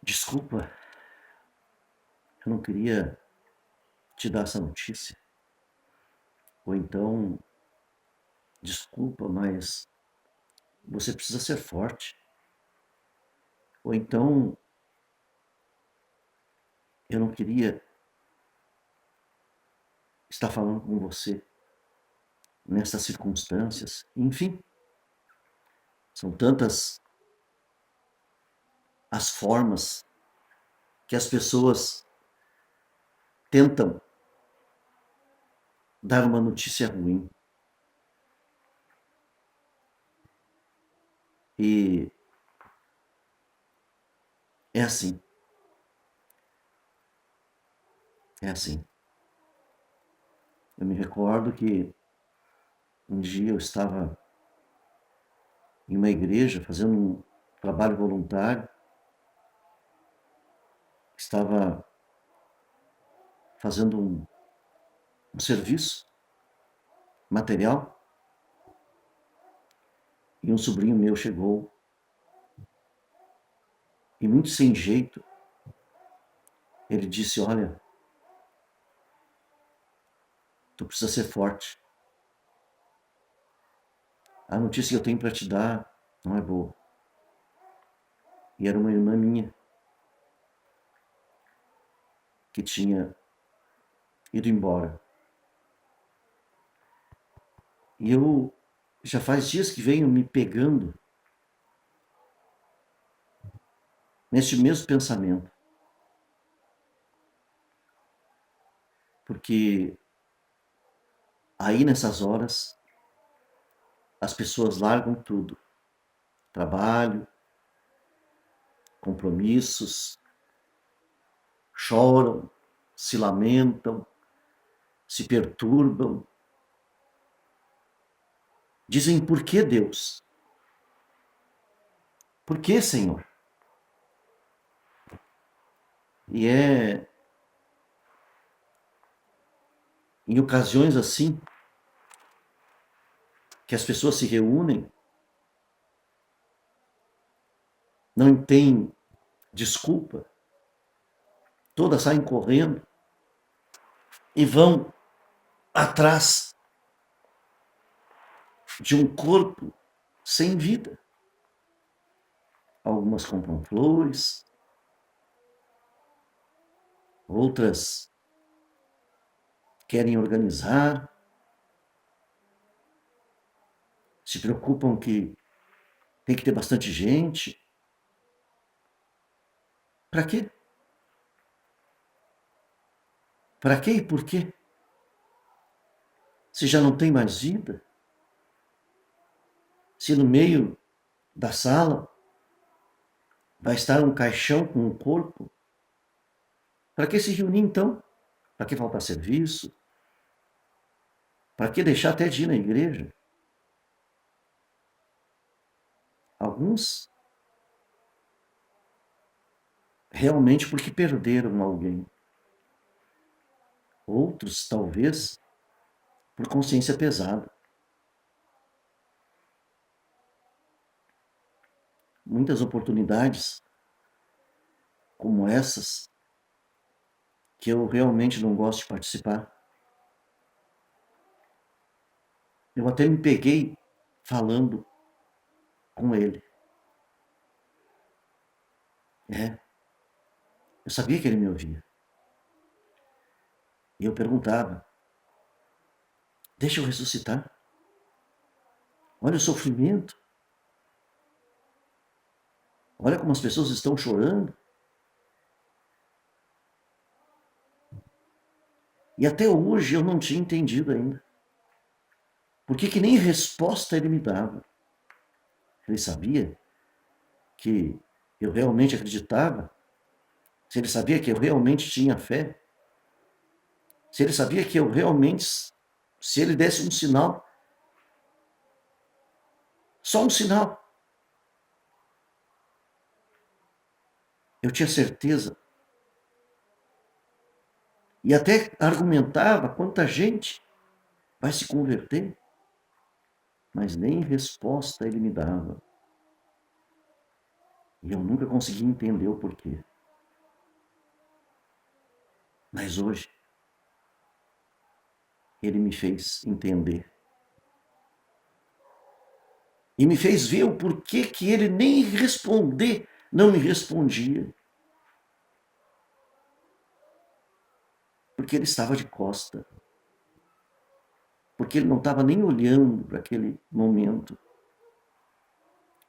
Desculpa, eu não queria te dar essa notícia. Ou então, desculpa, mas você precisa ser forte. Ou então, eu não queria estar falando com você nessas circunstâncias. Enfim, são tantas as formas que as pessoas tentam dar uma notícia ruim. E é assim, é assim. Eu me recordo que um dia eu estava em uma igreja fazendo um trabalho voluntário, estava fazendo um serviço material e um sobrinho meu chegou e muito sem jeito ele disse: "Olha, tu precisa ser forte. A notícia que eu tenho para te dar não é boa." E era uma irmã minha que tinha ido embora. E eu já faz dias que venho me pegando neste mesmo pensamento, porque aí nessas horas as pessoas largam tudo: trabalho, compromissos, choram, se lamentam, se perturbam, dizem: "Por que Deus? Por que, Senhor?" E é em ocasiões assim que as pessoas se reúnem, não tem desculpa, todas saem correndo e vão atrás de um corpo sem vida. Algumas compram flores, outras querem organizar, se preocupam que tem que ter bastante gente. Para quê? Para quê e por quê? Se já não tem mais vida? Se no meio da sala vai estar um caixão com um corpo? Para que se reunir então? Para que faltar serviço? Para que deixar até de ir na igreja? Alguns realmente porque perderam alguém. Outros, talvez, por consciência pesada. Muitas oportunidades como essas que eu realmente não gosto de participar. Eu até me peguei falando com ele. Eu sabia que ele me ouvia. E eu perguntava: "Deixa eu ressuscitar. Olha o sofrimento. Olha como as pessoas estão chorando." E até hoje eu não tinha entendido ainda. Por que nem resposta ele me dava? Ele sabia que eu realmente acreditava? Se ele sabia que eu realmente tinha fé? Se ele sabia que eu realmente, se ele desse um sinal, só um sinal, eu tinha certeza. E até argumentava quanta gente vai se converter, mas nem resposta ele me dava. E eu nunca consegui entender o porquê. Mas hoje, ele me fez entender. E me fez ver o porquê que ele nem responder não me respondia. Porque ele estava de costa. Porque ele não estava nem olhando para aquele momento.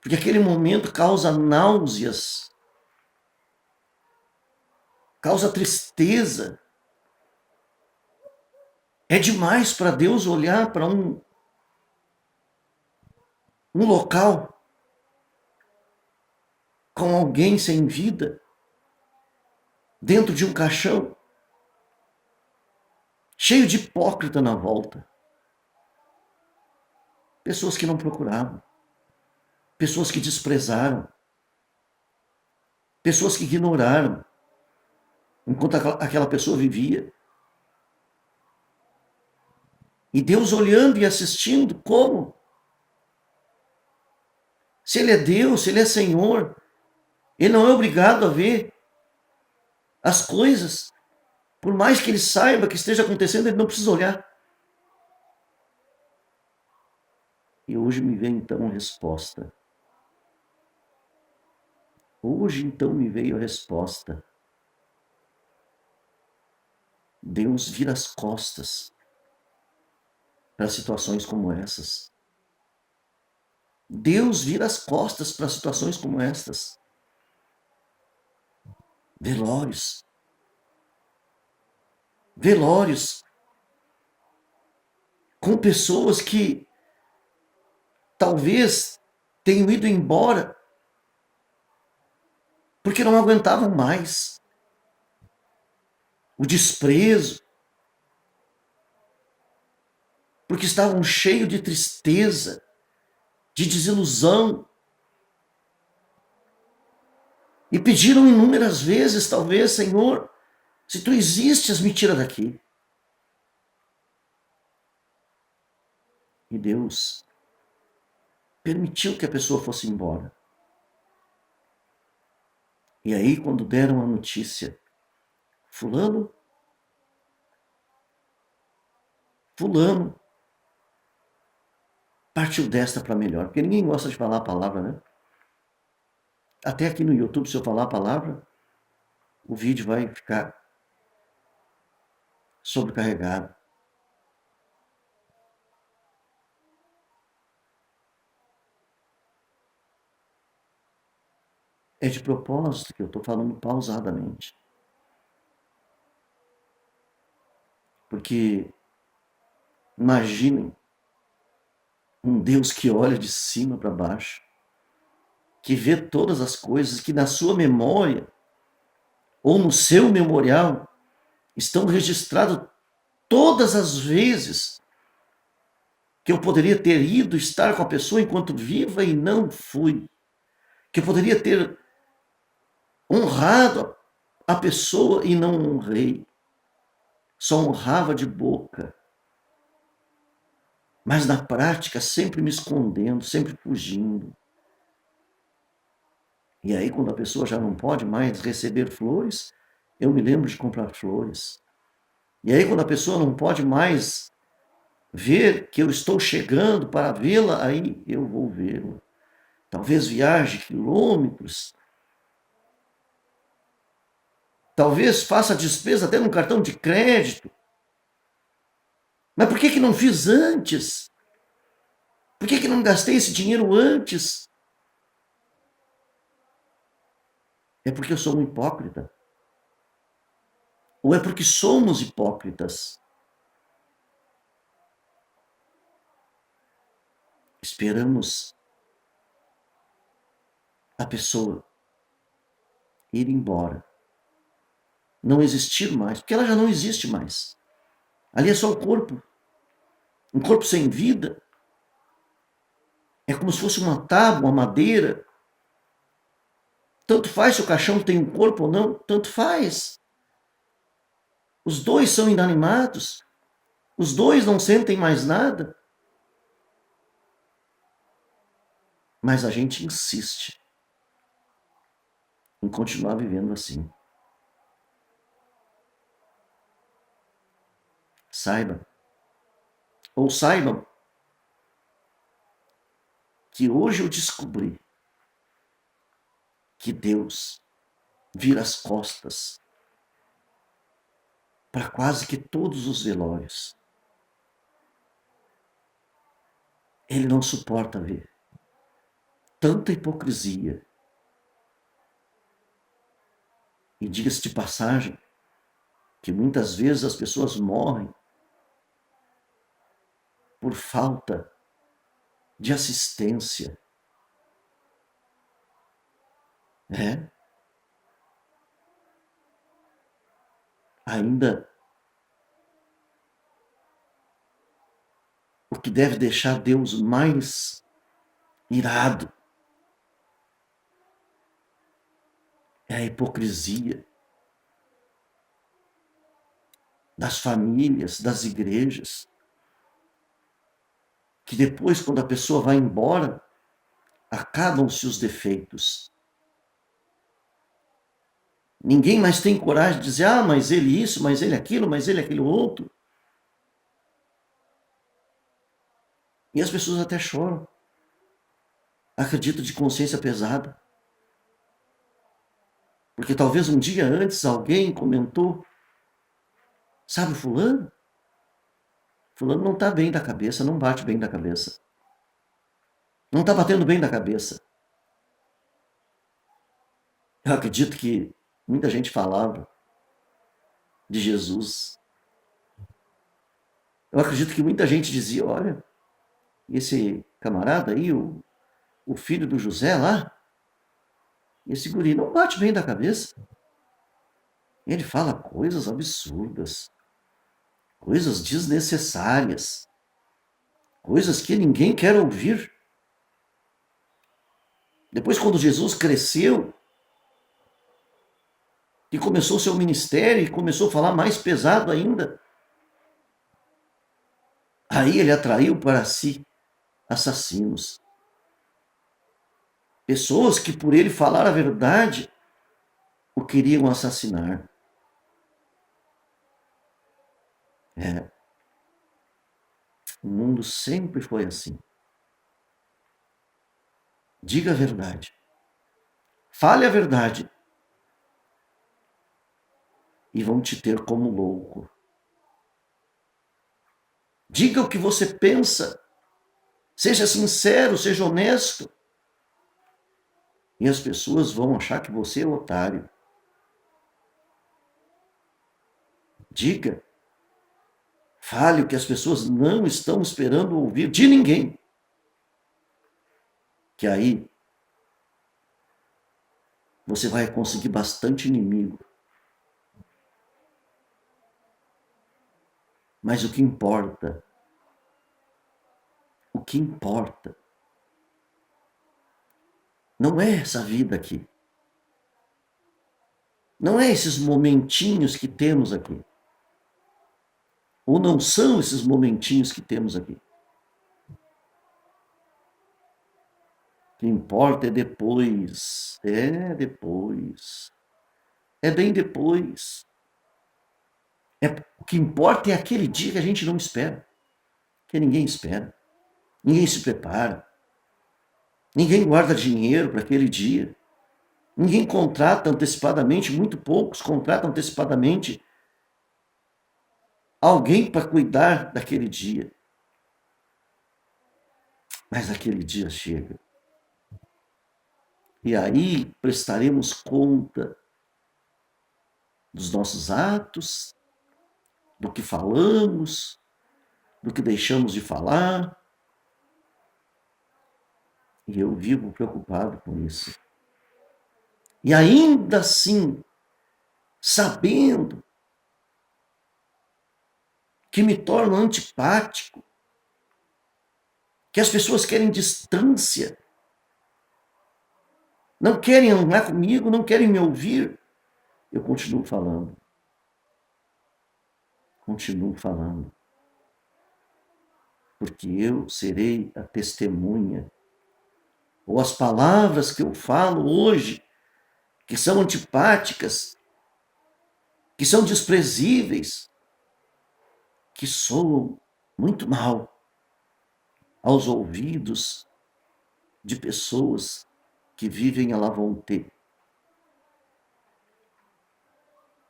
Porque aquele momento causa náuseas, causa tristeza. É demais para Deus olhar para um local com alguém sem vida, dentro de um caixão, cheio de hipócrita na volta. Pessoas que não procuravam, pessoas que desprezaram, pessoas que ignoraram, enquanto aquela pessoa vivia. E Deus olhando e assistindo, como? Se Ele é Deus, se Ele é Senhor, Ele não é obrigado a ver as coisas. Por mais que Ele saiba que esteja acontecendo, Ele não precisa olhar. E hoje me vem então a resposta. Hoje então me veio a resposta. Deus vira as costas para situações como essas. Deus vira as costas para situações como estas. Velórios. Velórios com pessoas que talvez tenham ido embora porque não aguentavam mais o desprezo, porque estavam cheios de tristeza, de desilusão, e pediram inúmeras vezes, talvez, Senhor, se tu existes, me tira daqui. E Deus permitiu que a pessoa fosse embora. E aí, quando deram a notícia, fulano partiu desta para melhor. Porque ninguém gosta de falar a palavra, né? Até aqui no YouTube, se eu falar a palavra, o vídeo vai ficar sobrecarregado. É de propósito que eu estou falando pausadamente. Porque imaginem um Deus que olha de cima para baixo, que vê todas as coisas, que na sua memória ou no seu memorial estão registradas todas as vezes que eu poderia ter ido estar com a pessoa enquanto viva e não fui. Que eu poderia ter honrado a pessoa e não honrei. Só honrava de boca. Mas na prática sempre me escondendo, sempre fugindo. E aí quando a pessoa já não pode mais receber flores, eu me lembro de comprar flores. E aí quando a pessoa não pode mais ver que eu estou chegando para vê-la, aí eu vou vê-la. Talvez viaje quilômetros. Talvez faça despesa até no cartão de crédito. Mas por que não fiz antes? Por que não gastei esse dinheiro antes? É porque eu sou um hipócrita? Ou é porque somos hipócritas? Esperamos a pessoa ir embora, não existir mais, porque ela já não existe mais. Ali é só o corpo, um corpo sem vida. É como se fosse uma tábua, uma madeira. Tanto faz se o caixão tem um corpo ou não, tanto faz. Os dois são inanimados, os dois não sentem mais nada. Mas a gente insiste em continuar vivendo assim. saibam que hoje eu descobri que Deus vira as costas para quase que todos os velórios. Ele não suporta ver tanta hipocrisia. E diga-se de passagem que muitas vezes as pessoas morrem por falta de assistência. Ainda o que deve deixar Deus mais irado é a hipocrisia das famílias, das igrejas, que depois, quando a pessoa vai embora, acabam-se os defeitos. Ninguém mais tem coragem de dizer, mas ele isso, mas ele aquilo, mas ele aquilo outro. E as pessoas até choram. Acredito de consciência pesada. Porque talvez um dia antes alguém comentou, sabe fulano? Fulano não está bem da cabeça, não bate bem da cabeça. Não está batendo bem da cabeça. Eu acredito que muita gente falava de Jesus. Eu acredito que muita gente dizia, olha, esse camarada aí, o filho do José lá, esse guri não bate bem da cabeça. Ele fala coisas absurdas, coisas desnecessárias, coisas que ninguém quer ouvir. Depois, quando Jesus cresceu e começou o seu ministério e começou a falar mais pesado ainda, aí ele atraiu para si assassinos. Pessoas que, por ele falar a verdade, o queriam assassinar. O mundo sempre foi assim. Diga a verdade. Fale a verdade. E vão te ter como louco. Diga o que você pensa. Seja sincero, seja honesto. E as pessoas vão achar que você é otário. Diga. Fale o que as pessoas não estão esperando ouvir de ninguém. Que aí você vai conseguir bastante inimigo. Mas o que importa não é essa vida aqui. Não é esses momentinhos que temos aqui. Ou não são esses momentinhos que temos aqui. O que importa é depois. É depois. É bem depois. O que importa é aquele dia que a gente não espera. Que ninguém espera. Ninguém se prepara. Ninguém guarda dinheiro para aquele dia. Ninguém contrata antecipadamente, muito poucos contratam antecipadamente alguém para cuidar daquele dia. Mas aquele dia chega. E aí prestaremos conta dos nossos atos, do que falamos, do que deixamos de falar. E eu vivo preocupado com isso. E ainda assim, sabendo que me torno antipático, que as pessoas querem distância, não querem andar comigo, não querem me ouvir, eu continuo falando. Continuo falando. Porque eu serei a testemunha. Ou as palavras que eu falo hoje, que são antipáticas, que são desprezíveis, que soam muito mal aos ouvidos de pessoas que vivem à la volonté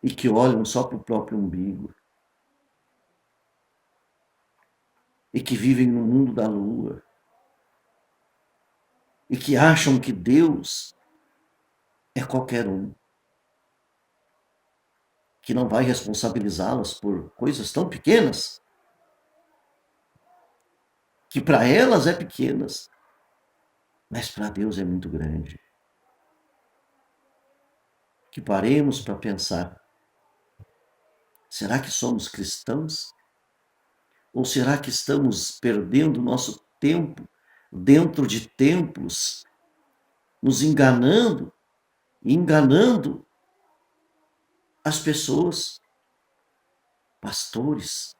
e que olham só para o próprio umbigo e que vivem no mundo da lua e que acham que Deus é qualquer um, que não vai responsabilizá-las por coisas tão pequenas, que para elas é pequenas, mas para Deus é muito grande. Que paremos para pensar, será que somos cristãos? Ou será que estamos perdendo nosso tempo dentro de templos, nos enganando e enganando as pessoas? Pastores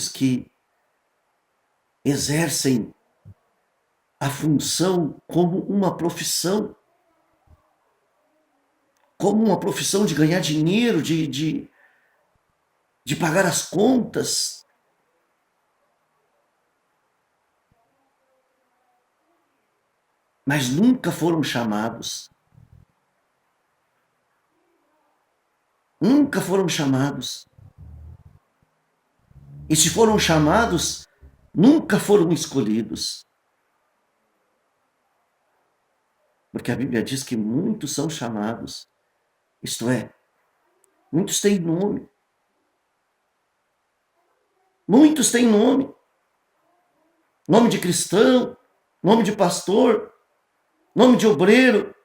que exercem a função como uma profissão de ganhar dinheiro, de pagar as contas. Mas nunca foram chamados. Nunca foram chamados. E se foram chamados, nunca foram escolhidos. Porque a Bíblia diz que muitos são chamados. Isto é, muitos têm nome. Muitos têm nome. Nome de cristão, nome de pastor, nome de obreiro.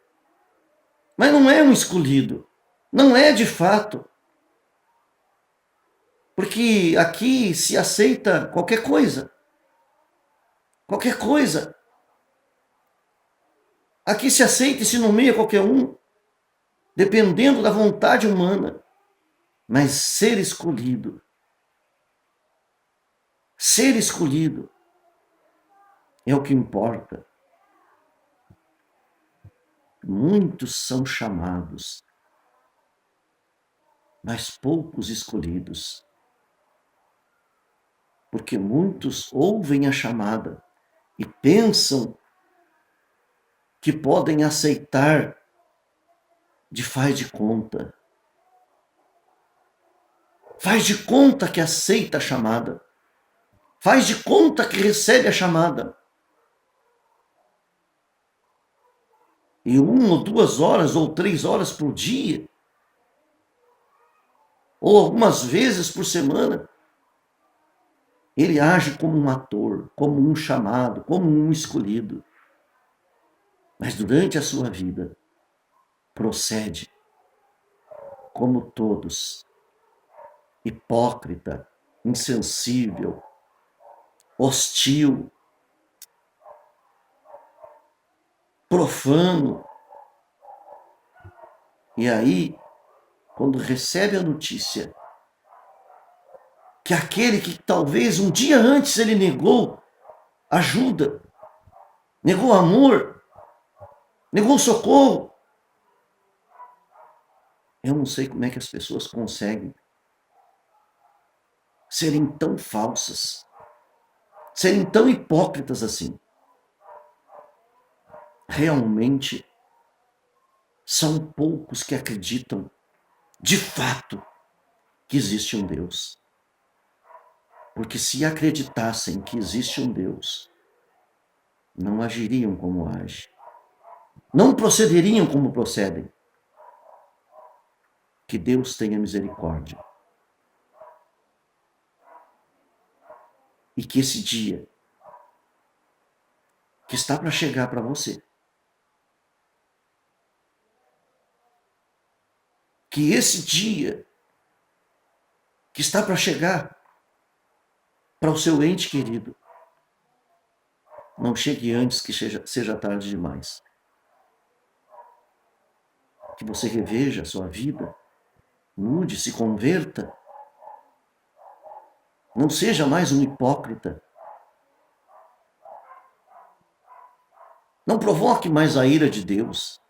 Mas não é um escolhido. Não é de fato. Porque aqui se aceita qualquer coisa. Qualquer coisa. Aqui se aceita e se nomeia qualquer um, dependendo da vontade humana. Mas ser escolhido é o que importa. Muitos são chamados, mas poucos escolhidos. Porque muitos ouvem a chamada e pensam que podem aceitar de faz de conta. Faz de conta que aceita a chamada. Faz de conta que recebe a chamada. E 1 ou 2 horas ou 3 horas por dia, ou algumas vezes por semana, ele age como um ator, como um chamado, como um escolhido. Mas durante a sua vida, procede como todos, hipócrita, insensível, hostil, profano. E aí, quando recebe a notícia que aquele que talvez um dia antes ele negou ajuda, negou amor, negou socorro, eu não sei como é que as pessoas conseguem serem tão falsas, serem tão hipócritas assim. Realmente, são poucos que acreditam, de fato, que existe um Deus. Porque se acreditassem que existe um Deus, não agiriam como agem. Não procederiam como procedem. Que Deus tenha misericórdia. E que esse dia, que está para chegar para você, que esse dia, que está para chegar para o seu ente querido, não chegue antes que seja tarde demais. Que você reveja a sua vida, mude, se converta. Não seja mais um hipócrita. Não provoque mais a ira de Deus.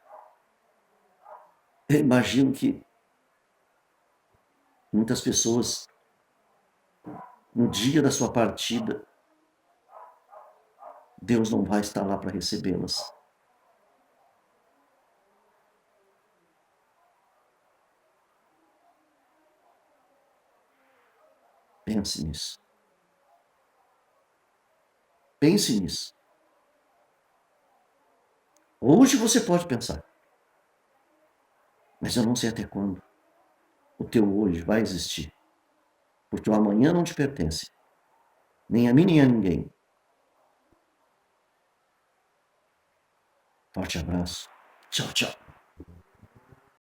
Eu imagino que Muitas pessoas, no dia da sua partida, Deus não vai estar lá para recebê-las. Pense nisso. Pense nisso. Hoje você pode pensar, mas eu não sei até quando o teu hoje vai existir, porque o amanhã não te pertence, nem a mim nem a ninguém. Forte abraço. Tchau, tchau.